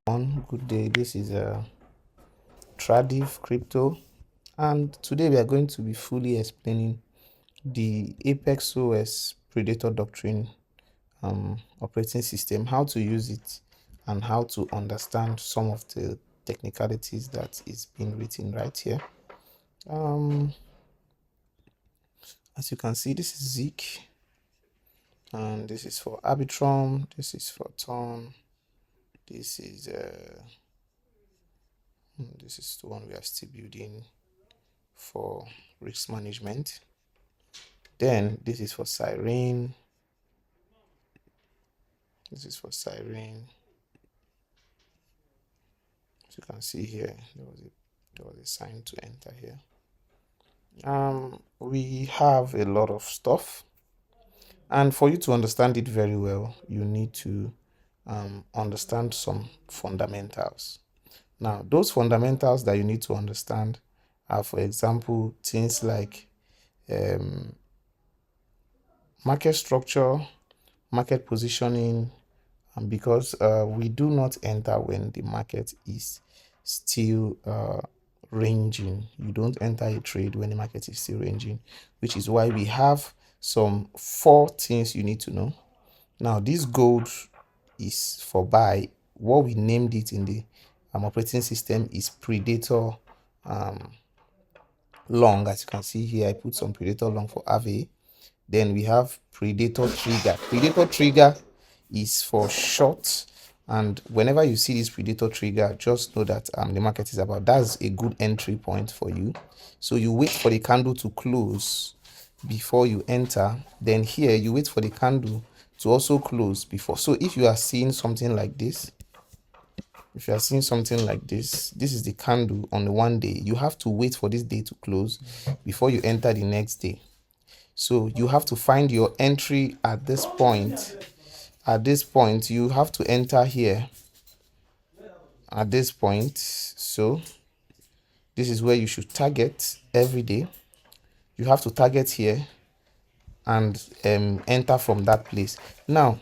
Good day. This is Tradiv Crypto, and today we are going to be fully explaining the Apex OS Predator Doctrine operating system, how to use it, and how to understand some of the technicalities that is being written right here. As you can see, this is Zik, and this is for Arbitrum. This is for Ton. This is the one we are still building for risk management. Then this is for Siren. This is for Siren. As you can see here, there was a sign to enter here. We have a lot of stuff, and for you to understand it very well, you need to understand some fundamentals. Now, those fundamentals that you need to understand are, for example, things like market structure, market positioning, and because we do not enter when the market is still ranging. You don't enter a trade when the market is still ranging, which is why we have some 4 things you need to know. Now, this gold is for buy. What we named it in the operating system is Predator long. As you can see here, I put some Predator long for AVE. Then we have Predator trigger. Predator trigger is for short, and whenever you see this Predator trigger, just know that the market is about, that's a good entry point for you. So you wait for the candle to close before you enter. Then here you wait for the candle to also close before. So if you are seeing something like this, this is the candle on the 1 day. You have to wait for this day to close before you enter the next day. So you have to find your entry at this point. At this point, you have to enter here. At this point, so this is where you should target every day. You have to target here and enter from that place. Now,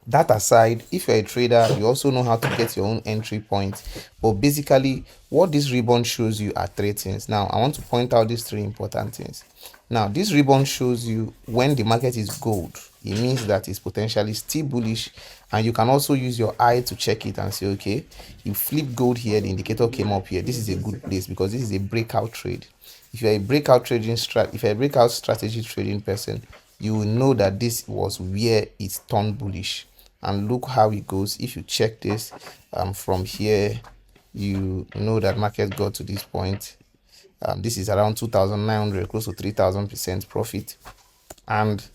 that aside, if you're a trader, you also know how to get your own entry point. But basically, what this ribbon shows you are 3 things. Now, I want to point out these 3 important things. Now, this ribbon shows you when the market is gold. It means that it's potentially still bullish, and you can also use your eye to check it and say, okay, you flip gold here, the indicator came up here. This is a good place because this is a breakout trade. If you're a breakout strategy trading person, you will know that this was where it turned bullish. And look how it goes. If you check this from here, you know that market got to this point. This is around 2,900, close to 3,000% profit. And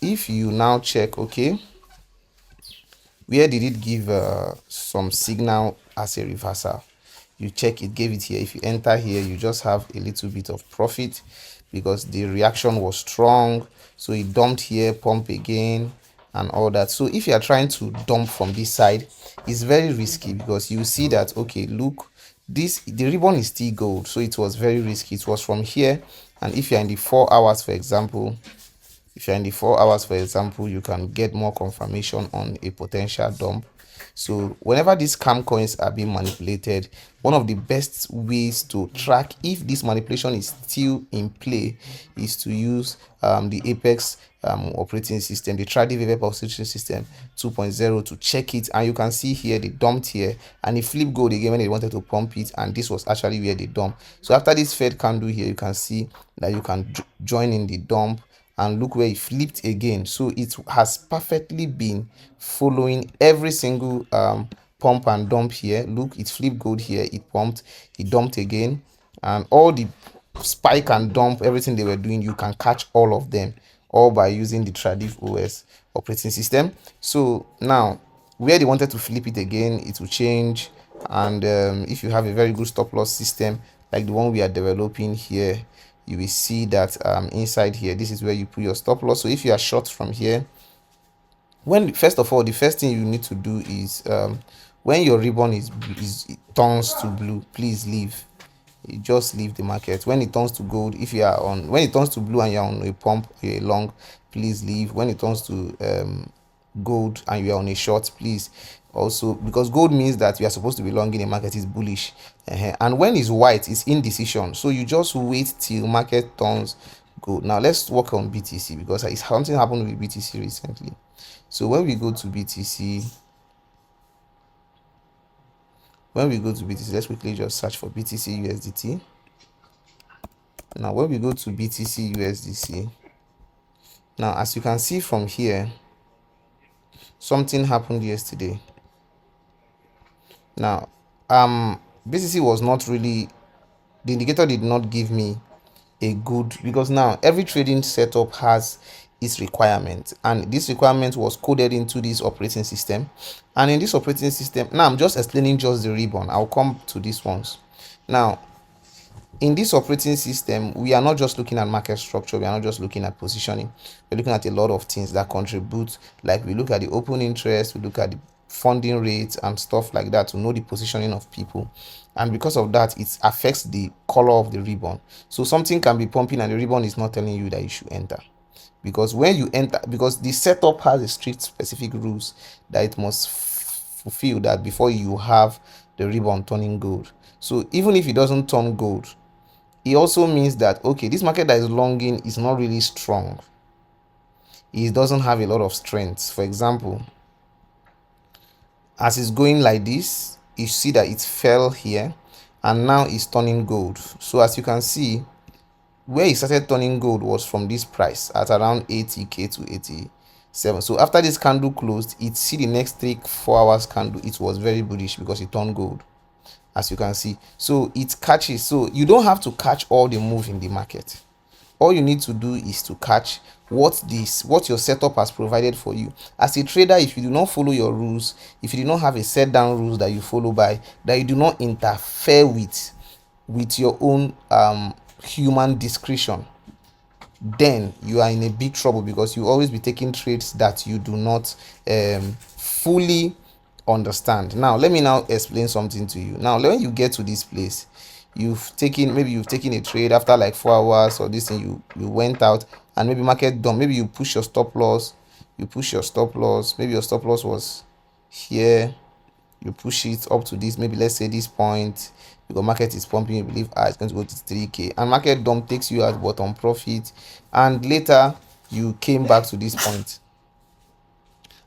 if you now check, okay, where did it give some signal as a reversal? You check it, gave it here. If you enter here, you just have a little bit of profit because the reaction was strong. So it dumped here, pump again, and all that. So if you are trying to dump from this side, it's very risky because you see that, okay, look, the ribbon is still gold, so it was very risky. It was from here, and if you're in the 4 hours, for example, you can get more confirmation on a potential dump. So whenever these scam coins are being manipulated, one of the best ways to track if this manipulation is still in play is to use the Apex operating system, the Tradivr Apex Operating System 2.0, to check it. And you can see here they dumped here, and it flipped gold again when they wanted to pump it, and this was actually where they dumped. So after this Fed candle here, you can see that you can join in the dump, and look where it flipped again. So it has perfectly been following every single pump and dump here. Look, it flipped gold here, it pumped, it dumped again, and all the spike and dump, everything they were doing, you can catch all of them, all by using the Tradivr OS operating system. So now where they wanted to flip it again, it will change. And if you have a very good stop loss system like the one we are developing here, you will see that inside here, this is where you put your stop loss. So if you are short from here, first of all, the first thing you need to do is when your ribbon it turns to blue, please leave. You just leave the market. When it turns to gold, when it turns to blue and you're on a pump, you're long, please leave. When it turns to gold and you are on a short, please also, because gold means that we are supposed to be long in a market, is bullish. And when it's white, it's indecision. So you just wait till market turns gold. Now let's work on BTC, because it's something happened with BTC recently. So when we go to BTC, let's quickly just search for BTC USDT. Now when we go to BTC USDC, now as you can see from here, something happened yesterday. Now BTC was not really, the indicator did not give me a good, because now every trading setup has its requirement, and this requirement was coded into this operating system. And in this operating system, now I'm just explaining just the ribbon, I'll come to these ones. Now in this operating system, we are not just looking at market structure, we are not just looking at positioning, we're looking at a lot of things that contribute. Like we look at the open interest, we look at the funding rates and stuff like that, to know the positioning of people. And because of that, it affects the color of the ribbon. So something can be pumping and the ribbon is not telling you that you should enter, because when you enter, because the setup has a strict specific rules that it must fulfill, that before you have the ribbon turning gold. So even if it doesn't turn gold, it also means that, okay, this market that is longing is not really strong, it doesn't have a lot of strength. For example, as it's going like this, you see that it fell here and now it's turning gold. So as you can see, where it started turning gold was from this price at around 80k to 87. So after this candle closed, it see the next 3-4 hours candle, it was very bullish because it turned gold, as you can see. So it catches. So you don't have to catch all the move in the market. All you need to do is to catch what your setup has provided for you. As a trader, if you do not follow your rules, if you do not have a set down rules that you follow by, that you do not interfere with your own human discretion, then you are in a big trouble, because you always be taking trades that you do not fully understand. Now let me now explain something to you. Now when you get to this place, maybe you've taken a trade after like 4 hours or this thing, you went out and maybe market done, maybe you push your stop loss, maybe your stop loss was here, you push it up to this, maybe let's say this point, because market is pumping, you believe it's going to go to 3k, and market dump takes you at bottom profit, and later you came back to this point.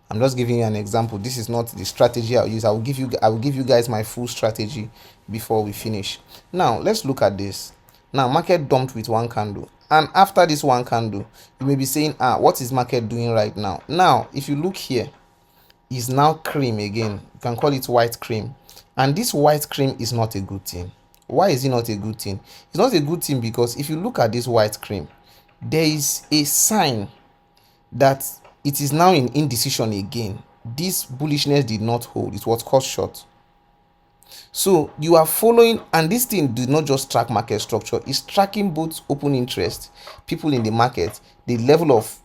I'm just giving you an example. This is not the strategy I'll use. I will give you guys my full strategy before we finish. Now let's look at this. Now market dumped with one candle, and after this one candle, you may be saying, what is market doing right now? Now if you look here, is now cream again. You can call it white cream, and this white cream is not a good thing. Why is it not a good thing? It's not a good thing because if you look at this white cream, there is a sign that it is now in indecision again. This bullishness did not hold, it was cut short. So you are following, and this thing did not just track market structure, it's tracking both open interest, people in the market, the level of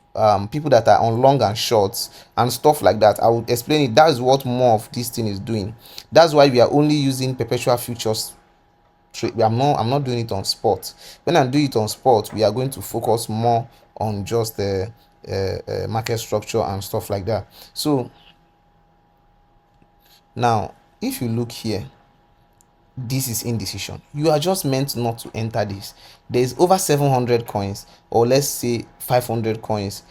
people that are on long and shorts and stuff like that. I will explain it. That's what more of this thing is doing. That's why we are only using perpetual futures trade. I'm not doing it on spot. When I do it on spot, we are going to focus more on just the market structure and stuff like that. So now if you look here, this is indecision. You are just meant not to enter this. There's over 700 coins, or let's say 500 coins,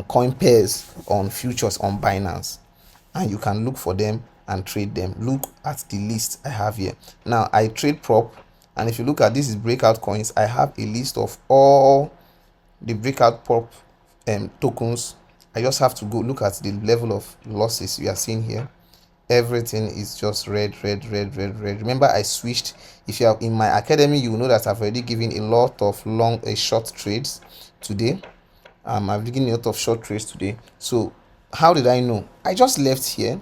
coin pairs on futures on Binance, and you can look for them and trade them. Look at the list I have here. Now I trade prop, and if you look at this is breakout coins, I have a list of all the breakout prop tokens. I just have to go look at the level of losses you are seeing here. Everything is just red. Remember, I switched. If you are in my academy, you will know that I've already given a lot of short trades today. I've given a lot of short trades today. So how did I know? I just left here.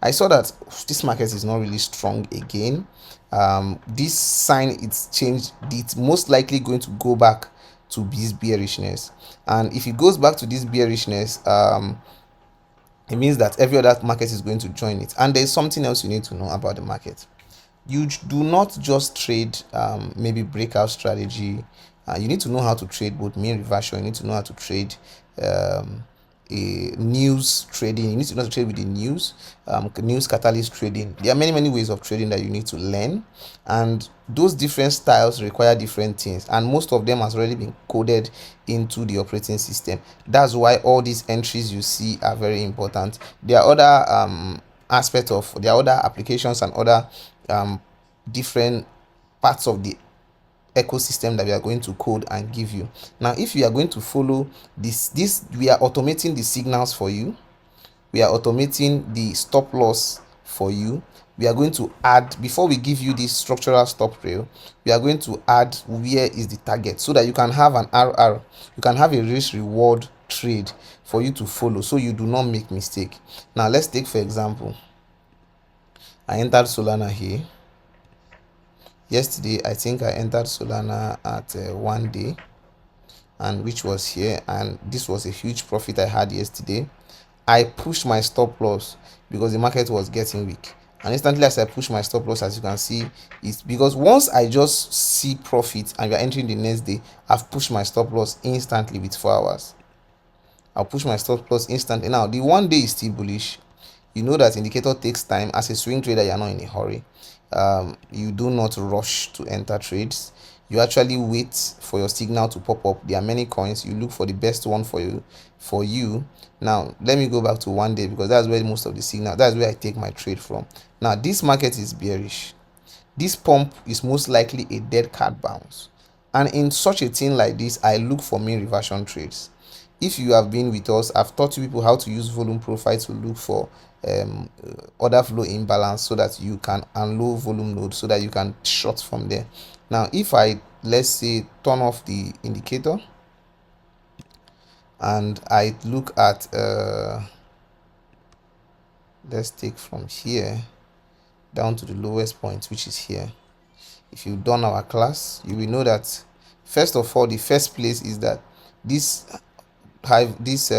I saw that this market is not really strong again. This sign, it's changed. It's most likely going to go back to this bearishness, and if it goes back to this bearishness, it means that every other market is going to join it. And there's something else you need to know about the market. You do not just trade maybe breakout strategy. You need to know how to trade both mean reversion. You need to know how to trade a news trading. You need to know how to trade with the news, news catalyst trading. There are many ways of trading that you need to learn, and those different styles require different things, and most of them has already been coded into the operating system. That's why all these entries you see are very important. There are other aspects of, there are other applications and other different parts of the ecosystem that we are going to code and give you. Now if you are going to follow this, we are automating the signals for you, we are automating the stop loss for you. We are going to add, before we give you this structural stop rail, we are going to add where is the target, so that you can have an RR, you can have a risk reward trade for you to follow, so you do not make mistake. Now let's take, for example, I entered Solana here yesterday. I think I entered Solana at 1 day, and which was here, and this was a huge profit I had yesterday. I pushed my stop loss because the market was getting weak, and instantly as I push my stop loss, as you can see, it's because once I just see profit and we are entering the next day, I've pushed my stop loss instantly with 4 hours. I'll push my stop loss instantly. Now the 1 day is still bullish. You know that indicator takes time. As a swing trader, you're not in a hurry. You do not rush to enter trades. You actually wait for your signal to pop up. There are many coins, you look for the best one for you. Now let me go back to 1 day, because that's where most of the signal, that's where I take my trade from. Now this market is bearish. This pump is most likely a dead cat bounce, and in such a thing like this, I look for mean reversion trades. If you have been with us, I've taught you people how to use volume profile to look for order flow imbalance, so that you can unload volume node, so that you can short from there. Now if I, let's say, turn off the indicator and I look at let's take from here down to the lowest point, which is here. If you've done our class, you will know that first of all, the first place is that this this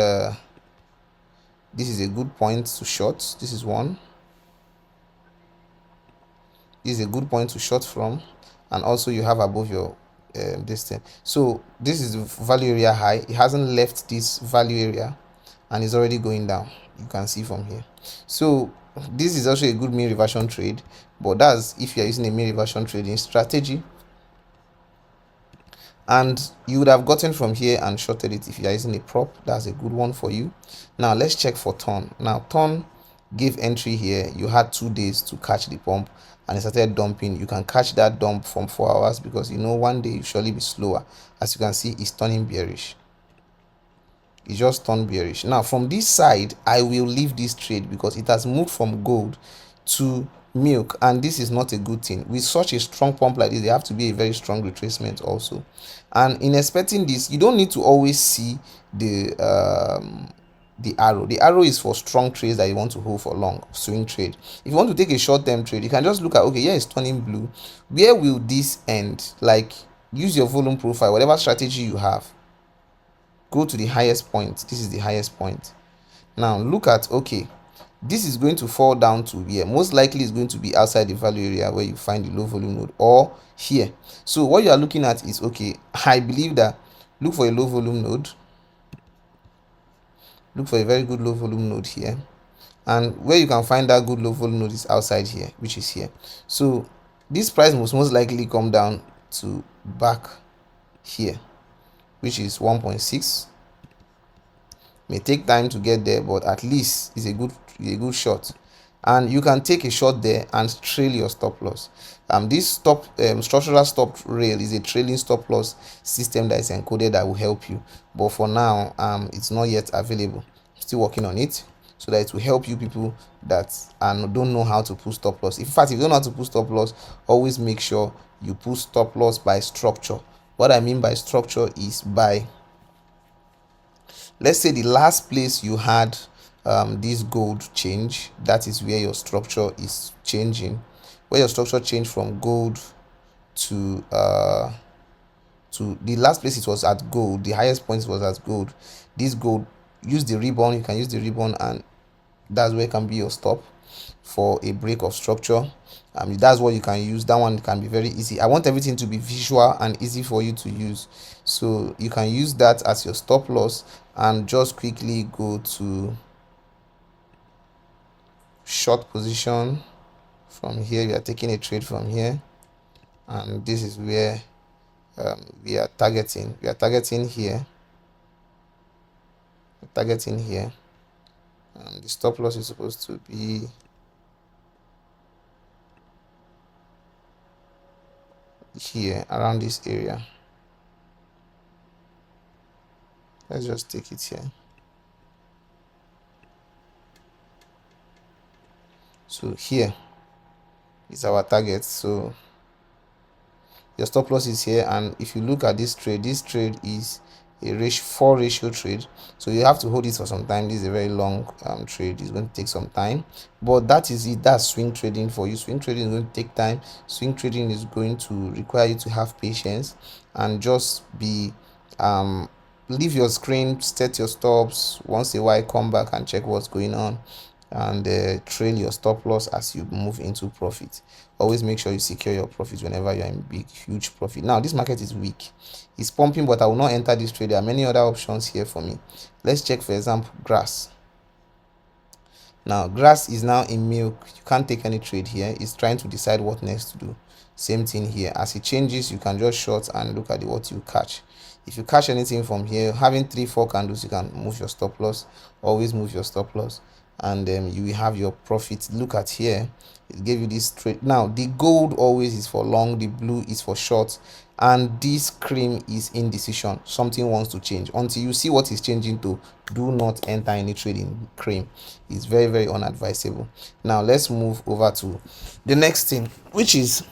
is a good point to short. This is one. This is a good point to short from, and also you have above your this thing. So this is the value area high. It hasn't left this value area and is already going down. You can see from here. So this is also a good mean reversion trade, but that's if you are using a mean reversion trading strategy, and you would have gotten from here and shorted it if you are using a prop. That's a good one for you. Now let's check for ton. Now ton gave entry here. You had 2 days to catch the pump, and it started dumping. You can catch that dump from 4 hours, because you know 1 day you surely be slower. As you can see, it's turning bearish. It just turned bearish. Now from this side, I will leave this trade because it has moved from gold to milk, and this is not a good thing. With such a strong pump like this, there have to be a very strong retracement also. And in expecting this, you don't need to always see the arrow. The arrow is for strong trades that you want to hold for long swing trade. If you want to take a short-term trade, you can just look at, okay, here it's turning blue, where will this end? Like, use your volume profile, whatever strategy you have, go to the highest point. This is the highest point. Now look at, okay, this is going to fall down to here. Most likely it's going to be outside the value area where you find the low volume node, or here. So what you are looking at is, okay, I believe that, look for a low volume node, look for a very good low volume node here, and where you can find that good low volume node is outside here, which is here. So this price must most likely come down to back here, which is 1.6. May take time to get there, but at least it's a good shot, and you can take a shot there and trail your stop loss. This structural stop rail is a trailing stop loss system that is encoded that will help you, but for now it's not yet available. I'm still working on it, so that it will help you people that don't know how to put stop loss. In fact, if you don't know how to put stop loss, always make sure you put stop loss by structure. What I mean by structure is by, let's say, the last place you had this gold change, that is where your structure is changing, where your structure changed from gold to the last place it was at gold, the highest point was at gold. This gold, use the ribbon, you can use the ribbon, and that's where it can be your stop. for a break of structure. That's what you can use. That one can be very easy. I want everything to be visual and easy for you to use, so you can use that as your stop loss and just quickly go to short position. From here we are taking a trade from here, and this is where we are targeting here, and the stop loss is supposed to be here around this area. Let's just take it here. So here is our target. So your stop loss is here, and if you look at this trade is a 4 ratio trade, so you have to hold it for some time. This is a very long trade. It's going to take some time, but that is it. That's swing trading for you. Swing trading is going to take time. Swing trading is going to require you to have patience and just be leave your screen, set your stops once a while, come back and check what's going on, and trail your stop loss as you move into profit. Always make sure you secure your profit whenever you're in big huge profit. Now this market is weak, it's pumping, but I will not enter this trade. There are many other options here for me. Let's check, for example, grass. Now grass is now in milk. You can't take any trade here. It's trying to decide what next to do. Same thing here. As it changes, you can just short and look at what you catch. If you catch anything from here, having 3-4 candles, you can move your stop loss. Always move your stop loss, and you will have your profit. Look at here, it gave you this trade. Now the gold always is for long, the blue is for short, and this cream is indecision. Something wants to change. Until you see what is changing to, do not enter any trade in cream. It's very, very unadvisable. Now let's move over to the next thing, which is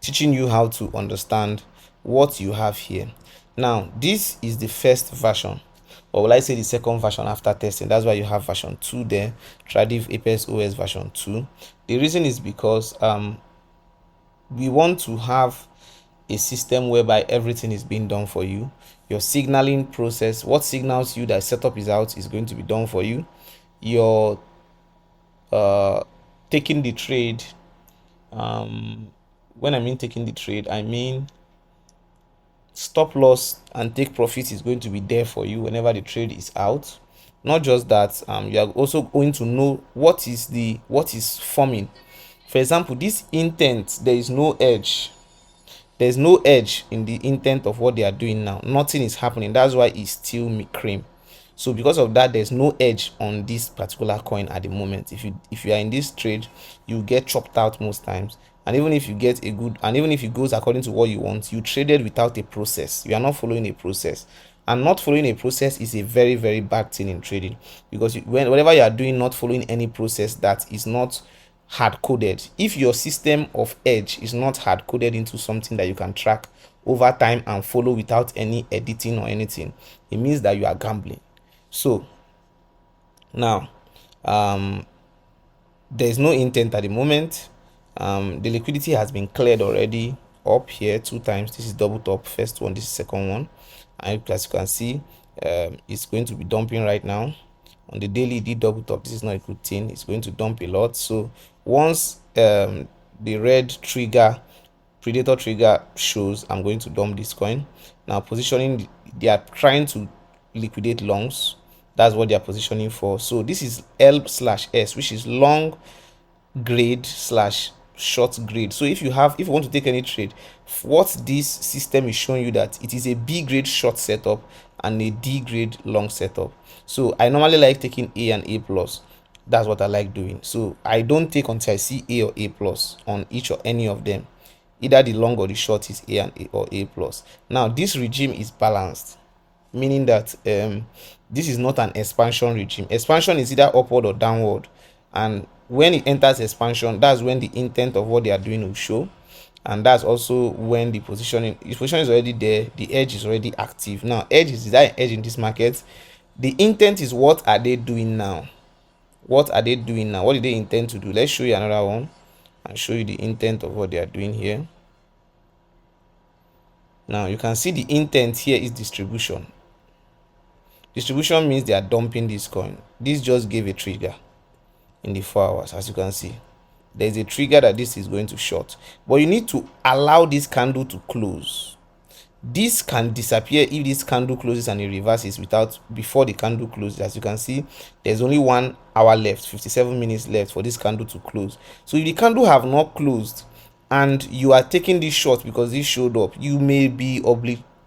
teaching you how to understand what you have here. Now this is the first version, or will I say the second version after testing. That's why you have version 2 there, Tradivr Apex OS version 2. The reason is because we want to have a system whereby everything is being done for you. Your signaling process, what signals you that setup is out, is going to be done for you. Your taking the trade, when I mean taking the trade, I mean stop loss and take profit is going to be there for you whenever the trade is out. Not just that, you are also going to know what is forming. For example, this intent, there is no edge. There's no edge in the intent of what they are doing now. Nothing is happening. That's why it's still cream. So because of that, there's no edge on this particular coin at the moment. If you are in this trade, you get chopped out most times. And even if you get a good, and even if it goes according to what you want, you traded without a process. You are not following a process, and not following a process is a very, very bad thing in trading, because whenever you are doing not following any process that is not hard coded, if your system of edge is not hard coded into something that you can track over time and follow without any editing or anything, it means that you are gambling. So now there is no intent at the moment. The liquidity has been cleared already up here 2 times. This is double top, first one, this is second one, and as you can see, it's going to be dumping right now. On the daily, it did double top. This is not a good thing. It's going to dump a lot. So once the red trigger, predator trigger, shows, I'm going to dump this coin. Now positioning, they are trying to liquidate longs. That's what they are positioning for. So this is L/S, which is long grade slash short grade. So if you want to take any trade, what this system is showing you, that it is a B grade short setup and a D grade long setup. So I normally like taking A and A plus. That's what I like doing. So I don't take until I see A or A plus on each or any of them. Either the long or the short is A and A or A plus. Now this regime is balanced, meaning that this is not an expansion regime. Expansion is either upward or downward, and when it enters expansion, that's when the intent of what they are doing will show, and that's also when the position is already there, the edge is already active. Now edge is that edge in this market, the intent is what are they doing now, what did they intend to do. Let's show you another one and show you the intent of what they are doing here. Now you can see the intent here is distribution. Distribution means they are dumping this coin. This just gave a trigger. in the 4 hours. As you can see, there's a trigger that this is going to short, but you need to allow this candle to close. This can disappear if this candle closes and it reverses without before the candle closes. As you can see, there's only 1 hour left, 57 minutes left for this candle to close. So if the candle have not closed and you are taking this short because this showed up, you may be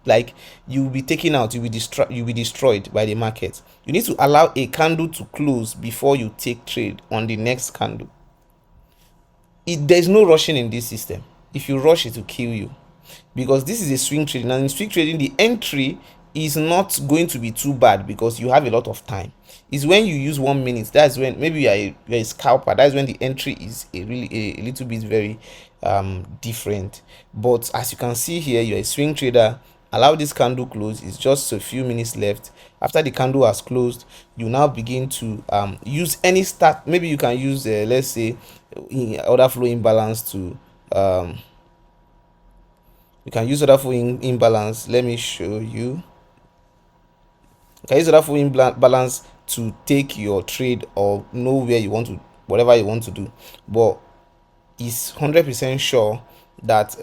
like you'll be taken out, you'll be destroyed by the market. You need to allow a candle to close before you take trade on the next candle. There's no rushing in this system. If you rush, it will kill you, because this is a swing trading, and in swing trading the entry is not going to be too bad because you have a lot of time. It's when you use 1 minute, that's when maybe you're a scalper, that's when the entry is a little bit very different. But as you can see here, you're a swing trader. Allow this candle close. It's just a few minutes left. After the candle has closed, you now begin to use any start. Maybe you can use let's say order flow imbalance to you can use order flow imbalance. Let me show you. You can use order flow imbalance to take your trade or know where you want to, whatever you want to do. But it's 100% sure that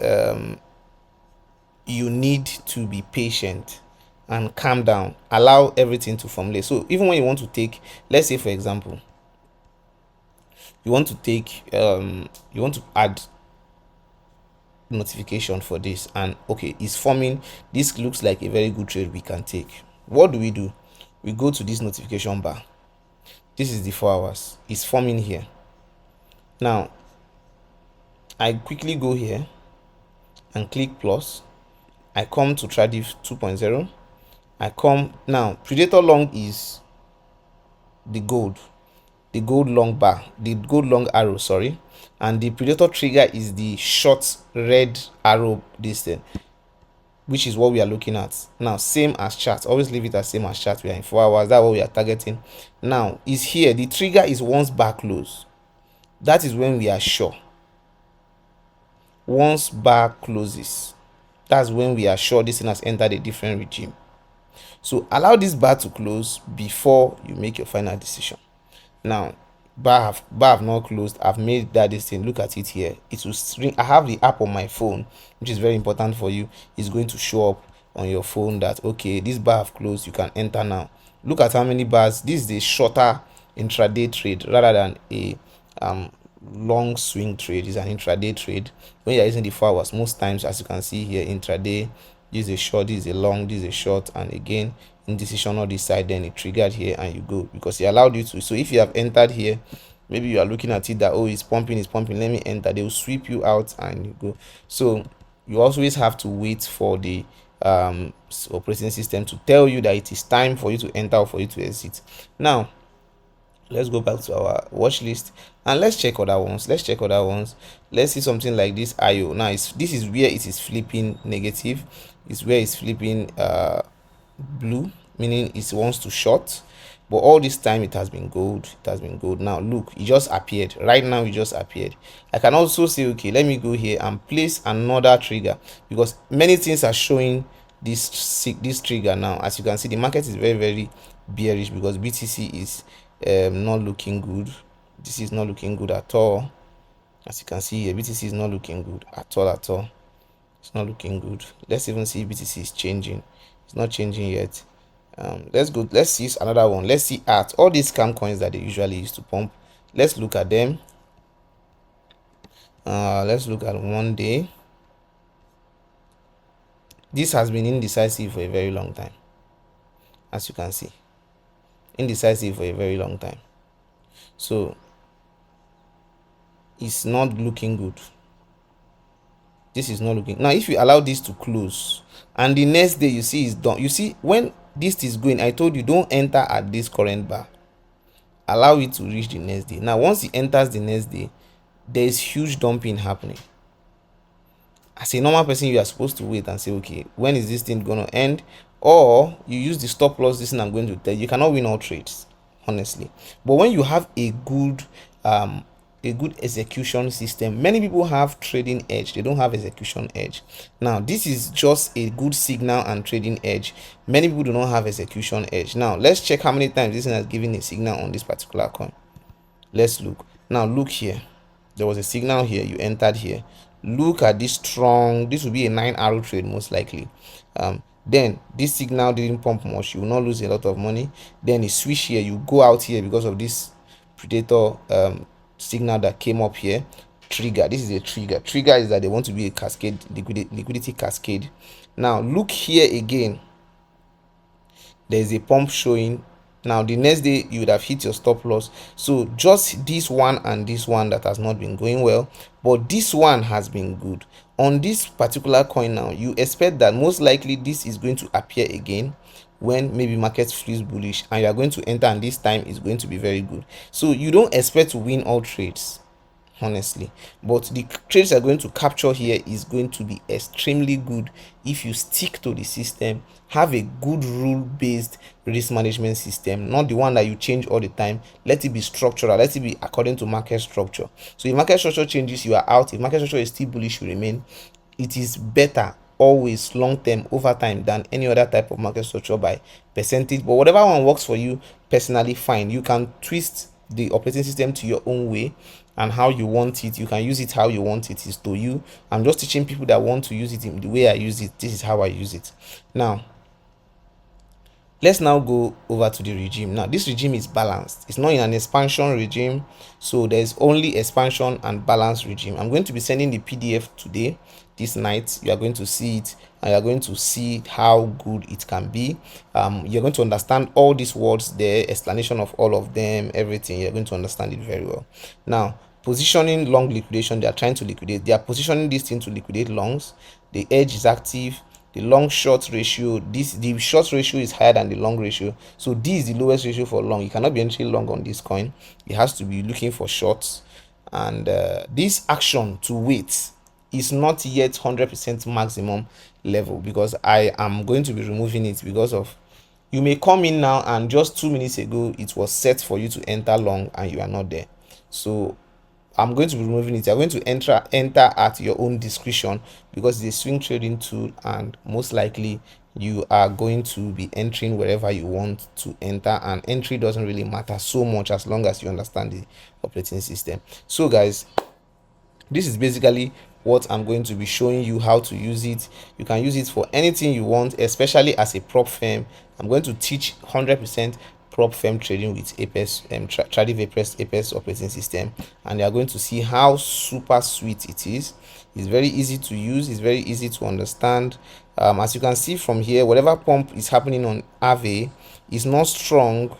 you need to be patient and calm down. Allow everything to formulate. So even when you want to take, let's say for example, you want to take you want to add notification for this, and okay, it's forming. This looks like a very good trade we can take. What do? We go to this notification bar. This is the 4 hours. It's forming here. Now I quickly go here and click plus. I come to Tradivr 2.0. I come now. Predator long is the gold long bar, the gold long arrow, sorry, and the predator trigger is the short red arrow distance, which is what we are looking at now. Same as chart, always leave it as same as chart. We are in 4 hours, that's what we are targeting. Now is here, the trigger is once bar close. That is when we are sure. Once bar closes, that's when we are sure this thing has entered a different regime. So allow this bar to close before you make your final decision. Now bar have not closed. I've made that this thing. Look at it here. It will string. I have the app on my phone, which is very important for you. It's going to show up on your phone that okay, this bar have closed, you can enter now. Look at how many bars. This is a shorter intraday trade rather than a long swing trade. Is an intraday trade. When you're using the 4 hours, most times, as you can see here, intraday, this is a short, this is a long, this is a short, and again indecision on this side, then it triggered here and you go because it allowed you to. So if you have entered here, maybe you are looking at it that oh, it's pumping, let me enter. They will sweep you out and you go. So you always have to wait for the operating system to tell you that it is time for you to enter or for you to exit. Now let's go back to our watch list and let's check other ones. Let's see something like this IO. Now this is where it is flipping negative. It's where it's flipping blue, meaning it wants to short, but all this time it has been gold. Now look, it just appeared right now. It just appeared. I can also say okay, let me go here and place another trigger because many things are showing this trigger. Now as you can see, the market is very bearish because BTC is not looking good. This is not looking good at all. As you can see here, BTC is not looking good at all. It's not looking good. Let's even see if BTC is changing. It's not changing yet. Let's see another one. Let's see at all these scam coins that they usually use to pump. Let's look at them. Let's look at 1 day. This has been indecisive for a very long time, as you can see. Indecisive for a very long time, so it's not looking good. This is not looking. Now if you allow this to close and the next day you see it's done, you see when this is going, I told you don't enter at this current bar, allow it to reach the next day. Now once it enters the next day, there is huge dumping happening. As a normal person, you are supposed to wait and say okay, when is this thing going to end, or you use the stop loss. This thing I'm going to tell you, you cannot win all trades, honestly. But when you have a good execution system, many people have trading edge, they don't have execution edge. Now this is just a good signal and trading edge. Many people do not have execution edge. Now let's check how many times this thing has given a signal on this particular coin. Let's look now. Look here, there was a signal here, you entered here. Look at this strong, this will be a 9 arrow trade most likely. Then this signal didn't pump much, you will not lose a lot of money. Then a switch here, you go out here because of this predator signal that came up here. Trigger, this is a trigger is that they want to be a cascade, liquidity cascade. Now look here again, there's a pump showing. Now the next day you would have hit your stop loss. So just this one and this one that has not been going well, but this one has been good. On this particular coin now, you expect that most likely this is going to appear again when maybe market feels bullish, and you are going to enter, and this time is going to be very good. So you don't expect to win all trades, honestly, but the trades are going to capture here is going to be extremely good if you stick to the system, have a good rule based risk management system, not the one that you change all the time. Let it be structural, let it be according to market structure. So if market structure changes, you are out. If market structure is still bullish, you remain. It is better always long term over time than any other type of market structure by percentage. But whatever one works for you personally, fine. You can twist the operating system to your own way and how you want it. You can use it how you want it. Is to you. I'm just teaching people that want to use it in the way I use it. This is how I use it. Now let's now go over to the regime. Now this regime is balanced. It's not in an expansion regime, so there's only expansion and balance regime. I'm going to be sending the PDF today, this night. You are going to see it, and you're going to see how good it can be. You're going to understand all these words, the explanation of all of them, everything. You're going to understand it very well. Now positioning long liquidation, they are trying to liquidate, they are positioning this thing to liquidate longs. The edge is active. The long short ratio, the short ratio is higher than the long ratio, so this is the lowest ratio for long. You cannot be entering long on this coin. It has to be looking for shorts. And this action to wait is not yet 100% maximum level, because I am going to be removing it, because of you may come in now and just 2 minutes ago it was set for you to enter long and you are not there. So I'm going to be removing it. You're going to enter at your own discretion, because it's a swing trading tool, and most likely you are going to be entering wherever you want to enter, and entry doesn't really matter so much as long as you understand the operating system. So guys, this is basically what I'm going to be showing you how to use it. You can use it for anything you want, especially as a prop firm. I'm going to teach 100% prop firm trading with Apex, Tradivr Apex Operating System, and you are going to see how super sweet it is. It's very easy to use, it's very easy to understand. As you can see from here, whatever pump is happening on Aave is not strong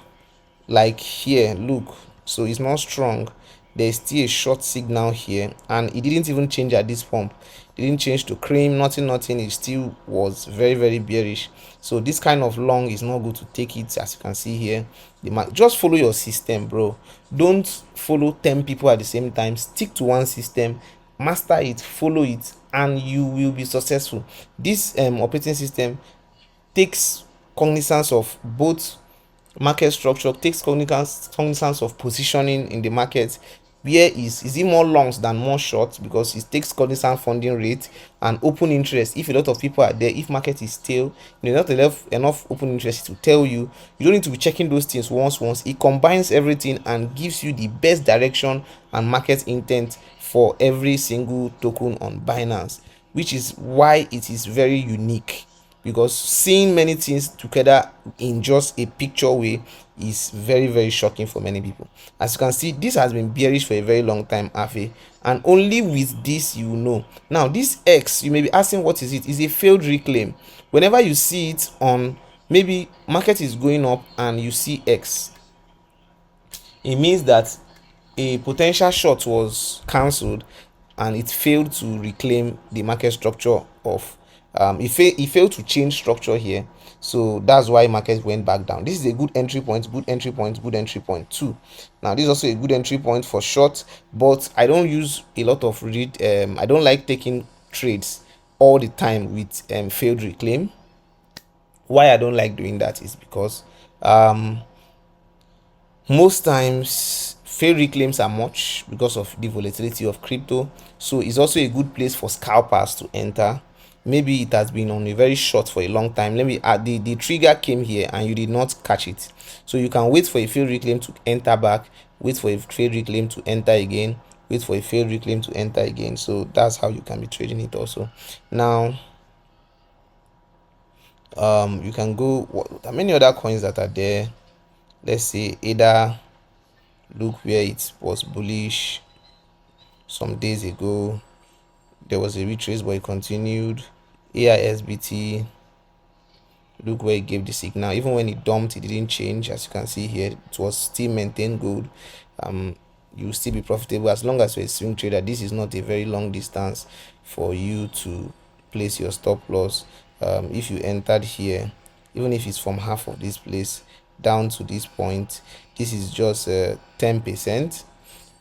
like here. Look, so it's not strong. There's still a short signal here, and it didn't even change at this pump. It didn't change to cream, nothing. It still was very bearish. So this kind of long is not good to take it. As you can see here, just follow your system, bro. Don't follow 10 people at the same time. Stick to one system, master it, follow it, and you will be successful. This operating system takes cognizance of both market structure, takes cognizance of positioning in the market. Where is it more longs than more shorts, because it takes cognizance funding rate and open interest. If a lot of people are there, if market is still, not enough open interest to tell you, you don't need to be checking those things once. It combines everything and gives you the best direction and market intent for every single token on Binance, which is why it is very unique, because seeing many things together in just a picture way is very shocking for many people. As you can see, this has been bearish for a very long time, Aave, and only with this you know. Now this X, you may be asking, what is it? Is a failed reclaim. Whenever you see it on, maybe market is going up and you see X, it means that a potential short was cancelled and it failed to reclaim the market structure of it failed to change structure here. So that's why market went back down. This is a good entry point, good entry point too. Now this is also a good entry point for short, but I don't use a lot of I don't like taking trades all the time with failed reclaim. Why I don't like doing that is because most times failed reclaims are much because of the volatility of crypto. So it's also a good place for scalpers to enter. Maybe it has been on a very short for a long time. Let me add, the trigger came here and you did not catch it, so you can wait for a failed reclaim to enter back wait for a failed reclaim to enter again, wait for a failed reclaim to enter again. So that's how you can be trading it also. Now you can go, there are many other coins that are there. Let's say ADA, look where it was bullish some days ago, there was a retrace but it continued. AISBT, look where it gave the signal. Even when it dumped, it didn't change. As you can see here, it was still maintained gold. You will still be profitable as long as you're a swing trader. This is not a very long distance for you to place your stop loss. If you entered here, even if it's from half of this place down to this point, this is just 10%.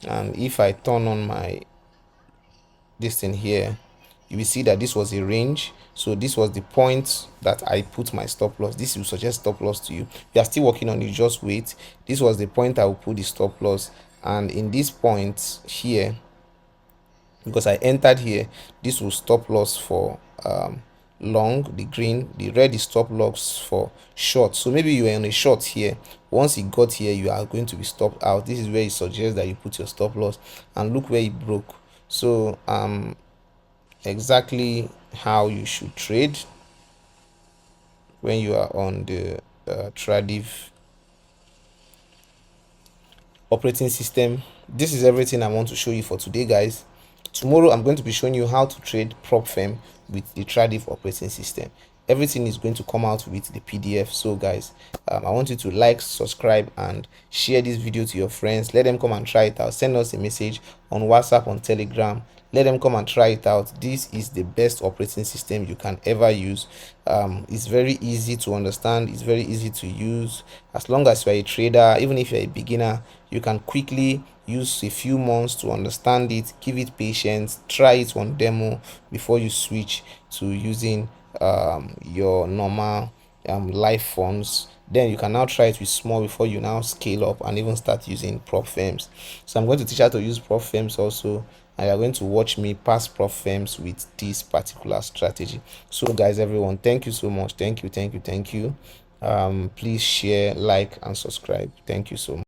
And if I turn on my this thing here, you will see that this was a range. So this was the point that I put my stop loss. This will suggest stop loss to you. You are still working on it, just wait. This was the point I will put the stop loss, and in this point here, because I entered here, this will stop loss for long, the green, the red is stop loss for short. So maybe you are on a short here, once it got here you are going to be stopped out. This is where it suggests that you put your stop loss, and look where it broke. So exactly how you should trade when you are on the Tradivr operating system. This is everything I want to show you for today, guys. Tomorrow I'm going to be showing you how to trade prop firm with the Tradivr operating system. Everything is going to come out with the PDF. So guys, I want you to like, subscribe, and share this video to your friends. Let them come and try it out. Send us a message on WhatsApp, on Telegram. Let them come and try it out. This is the best operating system you can ever use. It's very easy to understand, it's very easy to use. As long as you're a trader, even if you're a beginner, you can quickly use a few months to understand it. Give it patience, try it on demo before you switch to using your normal live funds. Then you can now try it with small before you now scale up and even start using prop firms. So I'm going to teach you how to use prop firms also, and you're going to watch me pass prop firms with this particular strategy. So guys, everyone, thank you so much. Thank you. Please share, like, and subscribe. Thank you so much.